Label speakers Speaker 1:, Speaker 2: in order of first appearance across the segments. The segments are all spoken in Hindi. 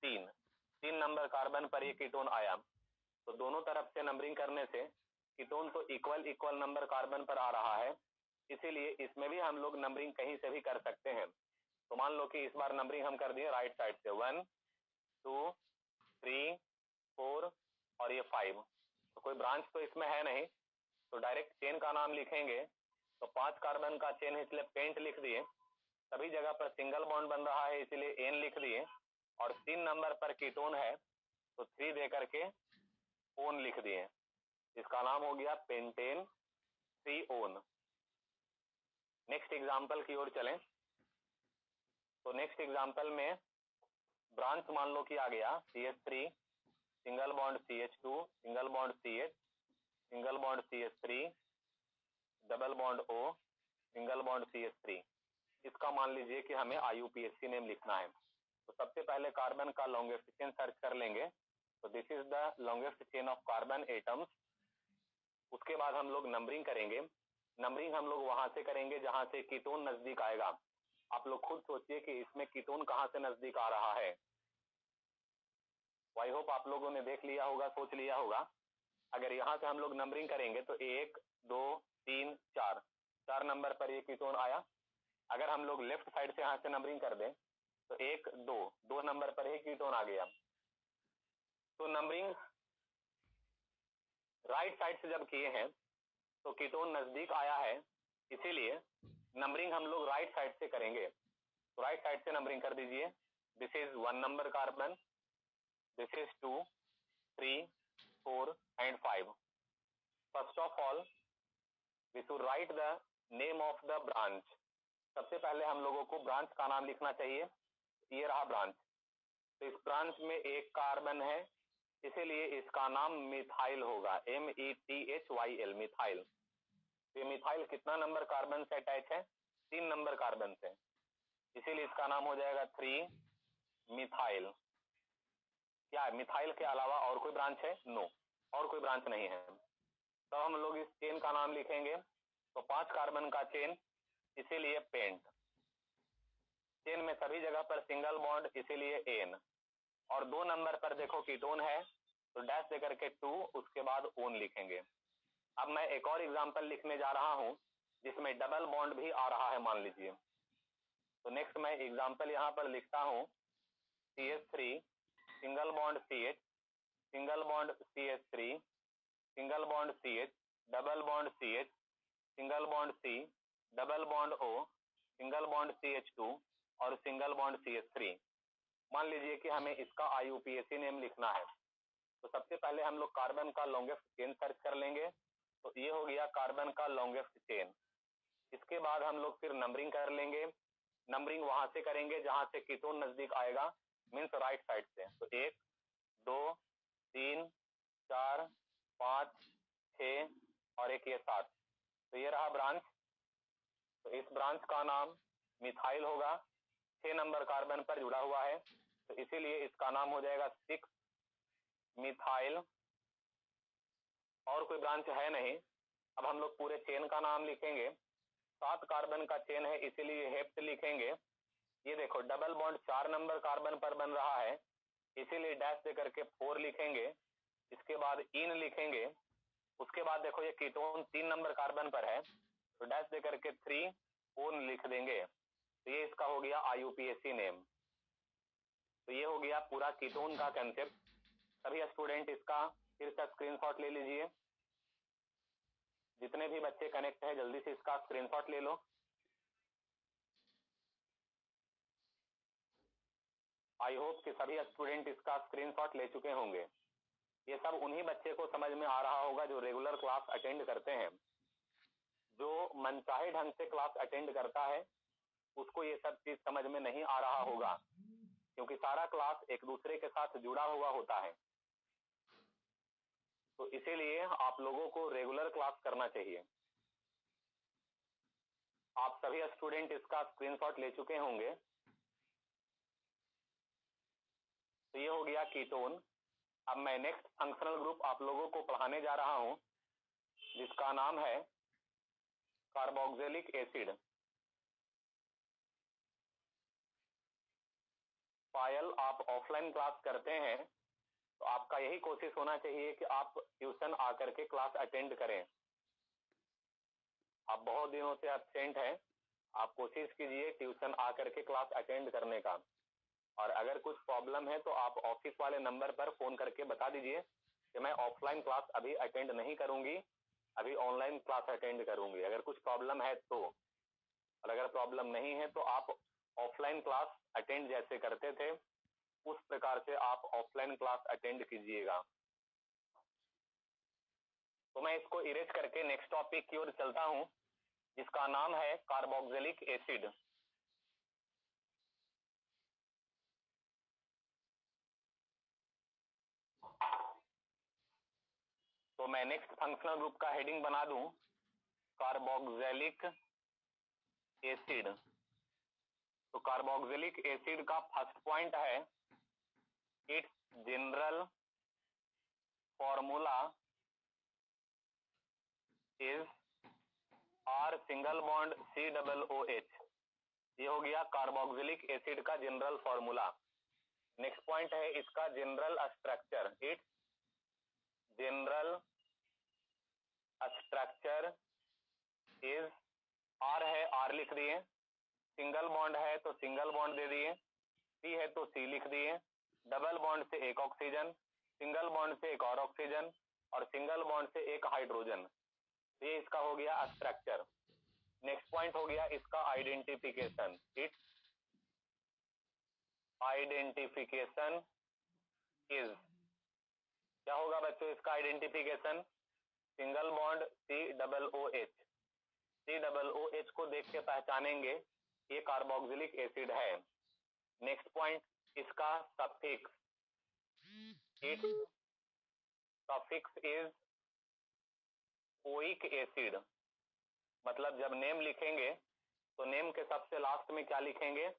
Speaker 1: तीन नंबर कार्बन पर ये कीटोन आया, तो दोनों तरफ से नंबरिंग करने से कीटोन तो इक्वल नंबर कार्बन पर आ रहा है, इसीलिए इसमें भी हम लोग नंबरिंग कहीं से भी कर सकते हैं। तो मान लो कि इस बार नंबरिंग हम कर दिए राइट साइड से 1 2 3 4 और ये 5, तो कोई ब्रांच तो इसमें है नहीं, तो डायरेक्ट चेन का नाम लिखेंगे। तो 5 कार्बन का चेन है इसलिए पेंट लिख दिए, सभी जगह पर सिंगल बॉन्ड बन रहा है इसलिए एन लिख दिए, और 3 नंबर पर कीटोन है तो 3 दे करके ओन लिख दिए। इसका नाम हो गया पेंटेन 3 ओन। नेक्स्ट एग्जांपल की ओर चलें। तो नेक्स्ट एग्जांपल में ब्रांच मान लो कि आ गया CH3 single bond CH2 single bond CH single bond CH3 double bond O single bond CH3। इसका मान लीजिए कि हमें IUPAC नेम लिखना है। तो सबसे पहले कार्बन का लॉन्गेस्ट चेन सर्च कर लेंगे, तो this is the longest chain of carbon atoms. उसके बाद हम लोग नंबरिंग करेंगे। नंबरिंग हम लोग वहां से करेंगे जहां से कीटोन नजदीक आएगा। आप लोग खुद सोचिए कि इसमें कीटोन कहां से नजदीक आ रहा है। आई होप आप लोगों ने देख लिया होगा, सोच लिया होगा। अगर यहाँ से हम लोग नंबरिंग करेंगे तो 1 2 3 4 4 नंबर पर ये कीटोन आया। अगर हम लोग लेफ्ट साइड से यहाँ से नंबरिंग कर दें तो 1 2 2 नंबर पर ही कीटोन आ गया। तो नंबरिंग राइट साइड से जब किए हैं तो कीटोन नजदीक आया है, इसीलिए नंबरिंग हम लोग राइट साइड से करेंगे। तो राइट साइड से नंबरिंग कर दीजिए। This is 1 number carbon, this is 2 3 4 and 5। First of all we should write the name of the branch. सबसे पहले हम लोगों को ब्रांच का नाम लिखना चाहिए। ये रहा ब्रांच। तो इस ब्रांच में एक कार्बन है, इसीलिए इसका नाम मिथाइल होगा, METHYL मिथाइल। ये मिथाइल कितना नंबर कार्बन से अटैच है? 3 नंबर कार्बन से, इसीलिए इसका नाम हो जाएगा 3 मिथाइल। क्या मिथाइल के अलावा और कोई ब्रांच है? नो, और कोई ब्रांच नहीं है। तो हम लोग इस चेन का नाम लिखेंगे। तो 5 कार्बन का चेन, इसीलिए पेंट। चेन में सभी जगह पर सिंगल बॉन्ड, इसीलिए एन। और 2 नंबर पर देखो कीटोन है तो डैश दे करके 2, उसके बाद ओन लिखेंगे। अब मैं एक और एग्जांपल लिखने जा रहा हूं जिसमें डबल बॉन्ड भी आ रहा है, मान लीजिए। तो नेक्स्ट मैं एग्जांपल यहां पर लिखता हूं CH3 single bond CH single bond CH3 single bond CH double bond CH single bond C double bond O single bond CH2 और सिंगल बॉन्ड CH3। मान लीजिए कि हमें इसका IUPAC नेम लिखना है। तो सबसे पहले हम लोग कार्बन का लॉन्गेस्ट चेन सर्च कर लेंगे। तो ये हो गया कार्बन का लॉन्गेस्ट चेन। इसके बाद हम लोग फिर नंबरिंग कर लेंगे। नंबरिंग वहां से करेंगे जहां से कीटोन नजदीक आएगा, मीन्स राइट साइड से। तो 1 2 3 4 5 6 और एक ये 7। तो ये रहा ब्रांच। तो इस ब्रांच का नाम मिथाइल होगा, 6 नंबर कार्बन पर जुड़ा हुआ है, तो इसीलिए इसका नाम हो जाएगा 6 मिथाइल। और कोई ब्रांच है नहीं। अब हम लोग पूरे चेन का नाम लिखेंगे। 7 कार्बन का चेन है, इसीलिए हेप्ट लिखेंगे। ये देखो डबल बॉन्ड 4 नंबर कार्बन पर बन रहा है, इसीलिए डैश दे करके 4 लिखेंगे। इसके बाद इन लिखेंगे। उसके बाद देखो ये कीटोन 3 नंबर कार्बन पर है, तो डैश दे करके 3 ओन लिख देंगे। तो ये इसका हो गया IUPAC नेम। तो ये हो गया पूरा कीटोन का कंसेप्ट। सभी स्टूडेंट इसका फिर से स्क्रीनशॉट ले लीजिए। जितने भी बच्चे कनेक्ट हैं जल्दी से इसका स्क्रीनशॉट ले लो। आई होप कि सभी स्टूडेंट इसका स्क्रीनशॉट ले चुके होंगे। ये सब उन्हीं बच्चे को समझ में आ रहा होगा जो रेगुलर क्लास अटेंड करते हैं। जो मनचाहे ढंग से क्लास अटेंड करता है उसको ये सब चीज समझ में नहीं आ रहा होगा, क्योंकि सारा क्लास एक दूसरे के साथ जुड़ा हुआ होता है। तो इसीलिए आप लोगों को रेगुलर क्लास करना चाहिए। आप सभी स्टूडेंट इसका स्क्रीनशॉट ले चुके होंगे। तो ये हो गया कीटोन। अब मैं नेक्स्ट फंक्शनल ग्रुप आप लोगों को पढ़ाने जा रहा हूं जिसका नाम है कार्बोक्सिलिक एसिड। पायल आप ऑफलाइन क्लास करते हैं तो आपका यही कोशिश होना चाहिए कि आप ट्यूशन आकर के क्लास अटेंड करें। आप बहुत दिनों से एब्सेंट हैं, आप कोशिश कीजिए ट्यूशन आकर के क्लास अटेंड करने का। और अगर कुछ प्रॉब्लम है तो आप ऑफिस वाले नंबर पर फोन करके बता दीजिए कि मैं ऑफलाइन क्लास अभी अटेंड नहीं करूंगी, अभी ऑनलाइन क्लास अटेंड करूंगी, अगर कुछ प्रॉब्लम है तो। और अगर प्रॉब्लम नहीं है तो आप ऑफलाइन क्लास अटेंड जैसे करते थे उस प्रकार से आप ऑफलाइन क्लास अटेंड कीजिएगा। तो मैं इसको इरेज करके नेक्स्ट टॉपिक की ओर चलता हूं, जिसका नाम है कार्बोक्सिलिक एसिड। तो मैं नेक्स्ट फंक्शनल ग्रुप का हेडिंग बना दूं कार्बोक्सिलिक एसिड। तो कार्बोक्सिलिक एसिड का फर्स्ट पॉइंट है it's general formula is R single bond COOH। ये हो गया कार्बोक्सिलिक एसिड का जनरल फॉर्मूला। नेक्स्ट पॉइंट है इसका general structure. It's general structure is R है, R लिख दिए, सिंगल बॉन्ड है तो सिंगल बॉन्ड दे दिए, C है तो C लिख दिए, डबल बॉन्ड से एक ऑक्सीजन, सिंगल बॉन्ड से एक और ऑक्सीजन और सिंगल बॉन्ड से एक हाइड्रोजन। ये इसका हो गया स्ट्रक्चर। नेक्स्ट पॉइंट हो गया इसका आइडेंटिफिकेशन। इट्स आइडेंटिफिकेशन इज, क्या होगा बच्चों इसका identification? Single bond COOH। COOH को देख के पहचानेंगे ये कार्बोक्सिलिक एसिड है। नेक्स्ट पॉइंट इसका suffix. It's suffix is oic acid. मतलब जब नेम लिखेंगे तो नेम के सबसे लास्ट में क्या लिखेंगे?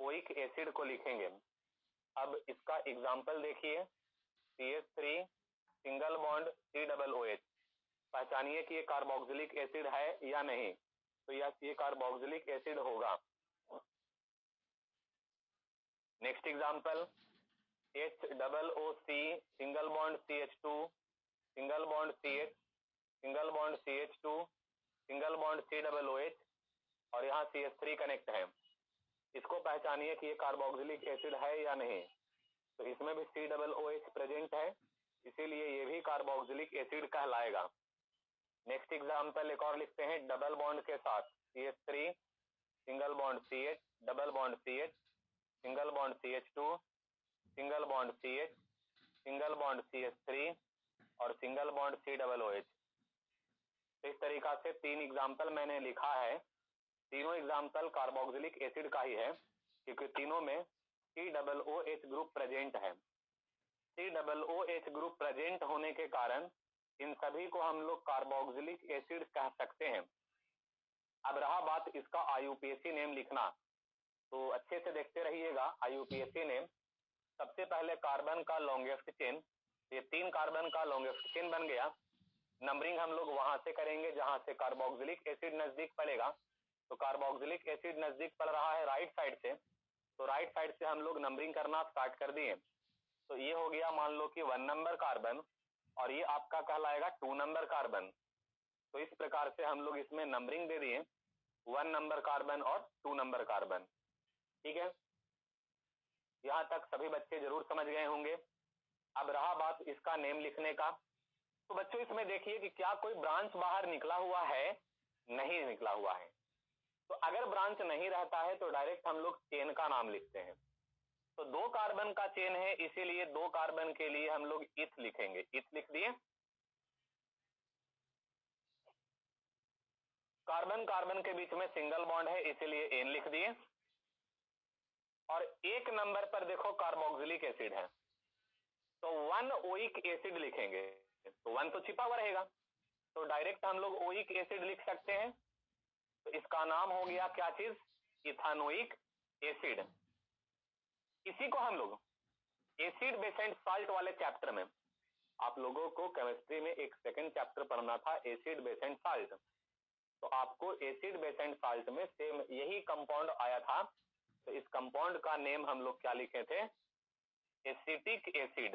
Speaker 1: ओइक एसिड को लिखेंगे। अब इसका एग्जांपल देखिए, CH3 सिंगल बॉन्ड COOH। पहचानिए कि ये कार्बोक्सिलिक एसिड है या नहीं। तो ये कार्बोक्सिलिक एसिड होगा। Next example HOOC single bond CH2 single bond CH single bond CH2 single bond COOH और यहाँ CH3 कनेक्ट है। इसको पहचानिए कि ये कार्बोक्सिलिक एसिड है या नहीं। तो इसमें भी COOH प्रेजेंट है, इसीलिए ये भी कार्बोक्सिलिक एसिड कहलाएगा। नेक्स्ट एग्जांपल एक और लिखते हैं डबल बॉन्ड के साथ, CH3 single bond CH double bond CH single bond CH2 single bond CH single bond CH3 और सिंगल बॉन्ड COOH। इस तरीका से 3 एग्जांपल मैंने लिखा है। तीनों एग्जांपल कार्बोक्सिलिक एसिड का ही है, क्योंकि तीनों में COOH ग्रुप प्रेजेंट है। COOH ग्रुप प्रेजेंट होने के कारण इन सभी को हम लोग कार्बोक्सिलिक एसिड कह सकते हैं। अब रहा बात इसका IUPAC नेम लिखना, तो अच्छे से देखते रहिएगा। IUPAC नेम सबसे पहले कार्बन का लॉन्गेस्ट चेन, ये 3 कार्बन का लॉन्गेस्ट चेन बन गया। नंबरिंग हम लोग वहां से करेंगे जहां से कार्बोक्सिलिक एसिड नजदीक पड़ेगा। तो कार्बोक्सिलिक एसिड नजदीक पड़ रहा है राइट साइड से, तो राइट साइड से हम लोग नंबरिंग करना स्टार्ट कर दिए। तो ये हो गया मान लो कि 1 नंबर कार्बन और ये आपका कहलाएगा 2 नंबर कार्बन। तो इस प्रकार से हम लोग इसमें नंबरिंग दे दिए 1 नंबर कार्बन और 2 नंबर कार्बन। ठीक है, यहां तक सभी बच्चे जरूर समझ गए होंगे। अब रहा बात इसका नेम लिखने का। तो बच्चों इसमें देखिए कि क्या कोई ब्रांच बाहर निकला हुआ है? नहीं निकला हुआ है। तो अगर ब्रांच नहीं रहता है तो डायरेक्ट हम लोग चेन का नाम लिखते हैं। तो 2 कार्बन का चेन है, इसीलिए 2 कार्बन के लिए हम लोग इथ लिखेंगे। इथ लिख दिए। कार्बन कार्बन के बीच में सिंगल बॉन्ड है, इसीलिए एन लिख दिए। और 1 नंबर पर देखो कार्बोक्सिलिक एसिड है, तो 1 ओइक एसिड लिखेंगे। तो 1 तो छिपा हुआ रहेगा, तो डायरेक्ट हम लोग ओइक एसिड लिख सकते हैं। तो इसका नाम हो गया क्या चीज? Ethanoic acid. इसी को हम लोग एसिड बेस एंड साल्ट वाले चैप्टर में, आप लोगों को केमिस्ट्री में एक सेकंड चैप्टर पढ़ना था एसिड बेस एंड साल्ट। तो आपको एसिड बेस एंड साल्ट में सेम यही कंपाउंड आया था तो इस कंपाउंड का नेम हम लोग क्या लिखे थे? Acetic acid.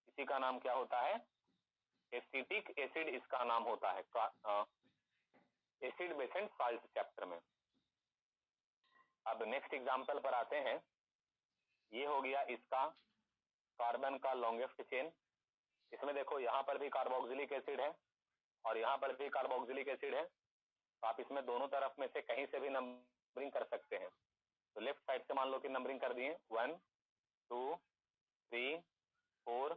Speaker 1: इसी का नाम क्या होता है? एसिटिक एसिड इसका नाम होता है acid base and salt chapter में। अब नेक्स्ट एग्जांपल पर आते हैं। ये हो गया इसका कार्बन का लॉन्गेस्ट चेन। इसमें देखो यहाँ पर भी कार्बोक्सिलिक एसिड है और यहाँ पर भी कार्बोक्सिलिक एसिड है, तो आप इसमें दोनों तरफ में से कहीं से भी नंबरिंग कर सकते हैं। तो लेफ्ट साइड से मान लो कि नंबरिंग कर दिए 1 2 3 4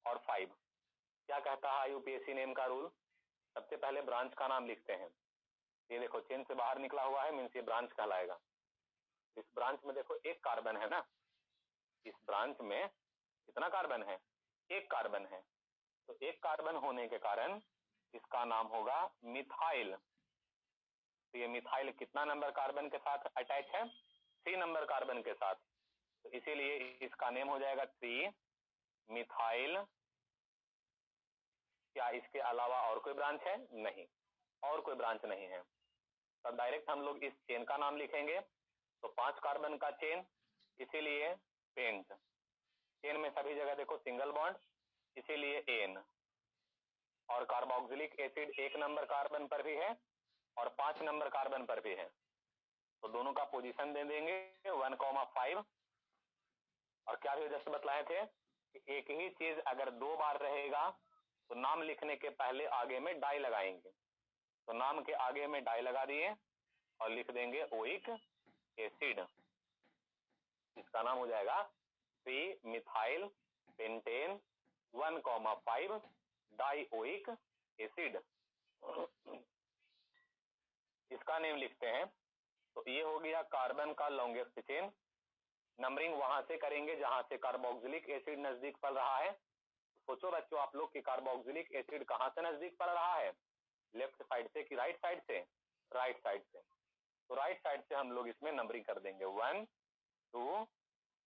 Speaker 1: और 5। क्या कहता है यूपीएससी नेम का रूल? सबसे पहले ब्रांच का नाम लिखते हैं। ये देखो चेन से बाहर निकला हुआ है, मीन्स ये ब्रांच कहलाएगा। इस ब्रांच में देखो एक कार्बन है ना, इस ब्रांच में कितना कार्बन है? एक कार्बन है। तो एक कार्बन होने के कारण इसका नाम होगा मिथाइल। तो ये मिथाइल कितना नंबर कार्बन के साथ अटैच है? 3 नंबर कार्बन के साथ। तो इसीलिए इसका नेम हो जाएगा 3 मिथाइल। क्या इसके अलावा और कोई ब्रांच है? नहीं, और कोई ब्रांच नहीं है। तो डायरेक्ट हम लोग इस चेन का नाम लिखेंगे। तो 5 कार्बन का चेन, इसीलिए पेंट। चेन में सभी जगह देखो सिंगल बॉन्ड, इसीलिए एन। और कार्बोक्सिलिक एसिड 1 नंबर कार्बन पर भी है और 5 नंबर कार्बन पर भी है। तो दोनों का पोजीशन दे देंगे 1,5। और क्या भी जैसे बतलाए थे कि एक ही चीज अगर 2 बार रहेगा तो नाम लिखने के पहले आगे में डाई लगाएंगे। तो नाम के आगे में डाई लगा दिए और लिख देंगे ओइक एसिड। इसका नाम हो जाएगा 3 मिथाइल पेंटेन 1,5 डाइओइक एसिड। इसका नेम लिखते हैं। तो ये हो गया कार्बन का लॉन्गेस्ट चेन। नंबरिंग वहां से करेंगे जहां से कार्बोक्सिलिक एसिड नजदीक पड़ रहा है। सोचो बच्चों आप लोग कि कार्बोक्सिलिक एसिड कहां से नजदीक पड़ रहा है? लेफ्ट साइड से कि राइट साइड से? राइट साइड से। तो राइट साइड से हम लोग इसमें नंबरिंग कर देंगे 1 2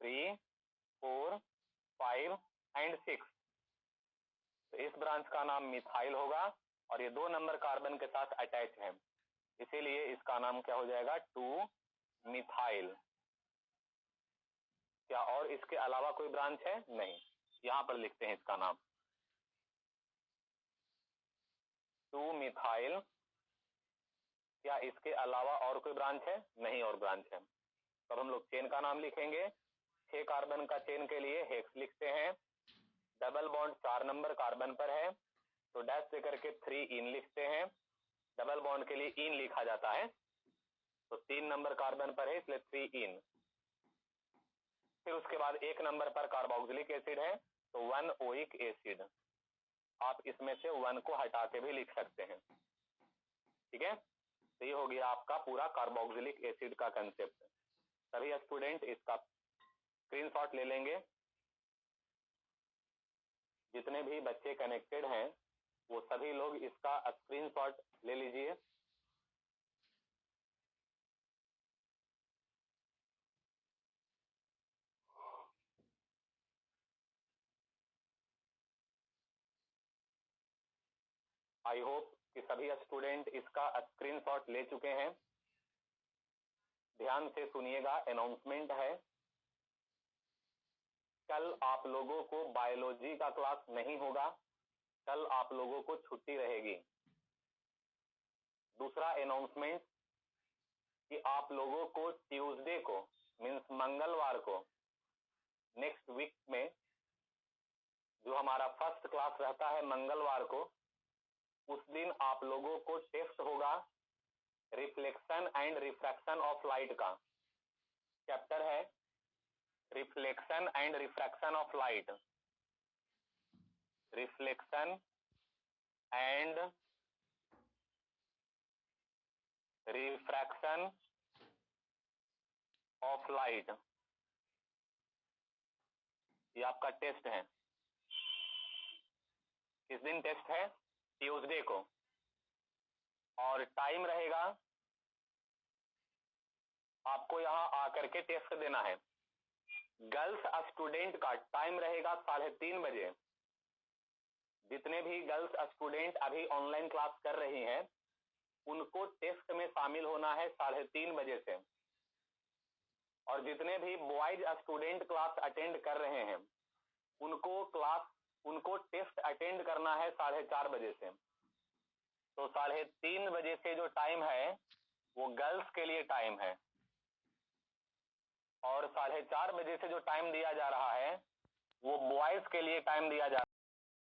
Speaker 1: 3 4 5 एंड 6। तो इस ब्रांच का नाम मिथाइल होगा और ये 2 नंबर कार्बन के साथ अटैच है, इसीलिए इसका नाम क्या हो जाएगा? 2 मिथाइल। क्या और इसके अलावा कोई ब्रांच है? नहीं। यहां पर लिखते हैं इसका नाम 2 मिथाइल। क्या इसके अलावा और कोई ब्रांच है? नहीं, और ब्रांच है। तब हम लोग चेन का नाम लिखेंगे। 6 कार्बन का चेन के लिए हेक्स लिखते हैं। डबल बॉन्ड 4 नंबर कार्बन पर है तो डैश से करके 3 इन लिखते हैं। डबल बॉन्ड के लिए इन लिखा जाता है, तो 3 नंबर कार्बन पर है इसलिए 3 इन। फिर उसके बाद 1 नंबर पर कार्बोक्सिलिक एसिड है तो 1 ओइक एसिड। आप इसमें से 1 को हटा के भी लिख सकते हैं, ठीक है। तो ये हो गया आपका पूरा कार्बोक्सिलिक एसिड का कंसेप्ट। सभी स्टूडेंट इसका स्क्रीनशॉट ले लेंगे। जितने भी बच्चे कनेक्टेड हैं वो सभी लोग इसका स्क्रीनशॉट ले लीजिए। आई होप कि सभी स्टूडेंट इसका स्क्रीनशॉट ले चुके हैं। ध्यान से सुनिएगा, अनाउंसमेंट है। कल आप लोगों को बायोलॉजी का क्लास नहीं होगा, कल आप लोगों को छुट्टी रहेगी। दूसरा अनाउंसमेंट कि आप लोगों को ट्यूसडे को मीन्स मंगलवार को नेक्स्ट वीक में जो हमारा फर्स्ट क्लास रहता है मंगलवार को, उस दिन आप लोगों को टेस्ट होगा reflection and refraction of light का। चैप्टर है reflection and refraction of light. Reflection and refraction of light, ये आपका टेस्ट है। किस दिन टेस्ट है? ट्यूसडे को। और टाइम रहेगा, आपको यहां आकर के टेस्ट देना है। गर्ल्स स्टूडेंट का टाइम रहेगा 3:30 बजे। जितने भी गर्ल्स स्टूडेंट अभी ऑनलाइन क्लास कर रही हैं उनको टेस्ट में शामिल होना है 3:30 बजे से। और जितने भी बॉयज स्टूडेंट क्लास अटेंड कर रहे हैं उनको टेस्ट अटेंड करना है 4:30 बजे से। तो 3:30 बजे से जो टाइम है वो गर्ल्स के लिए टाइम है, और 4:30 बजे से जो टाइम दिया जा रहा है वो बॉयज के लिए टाइम दिया जा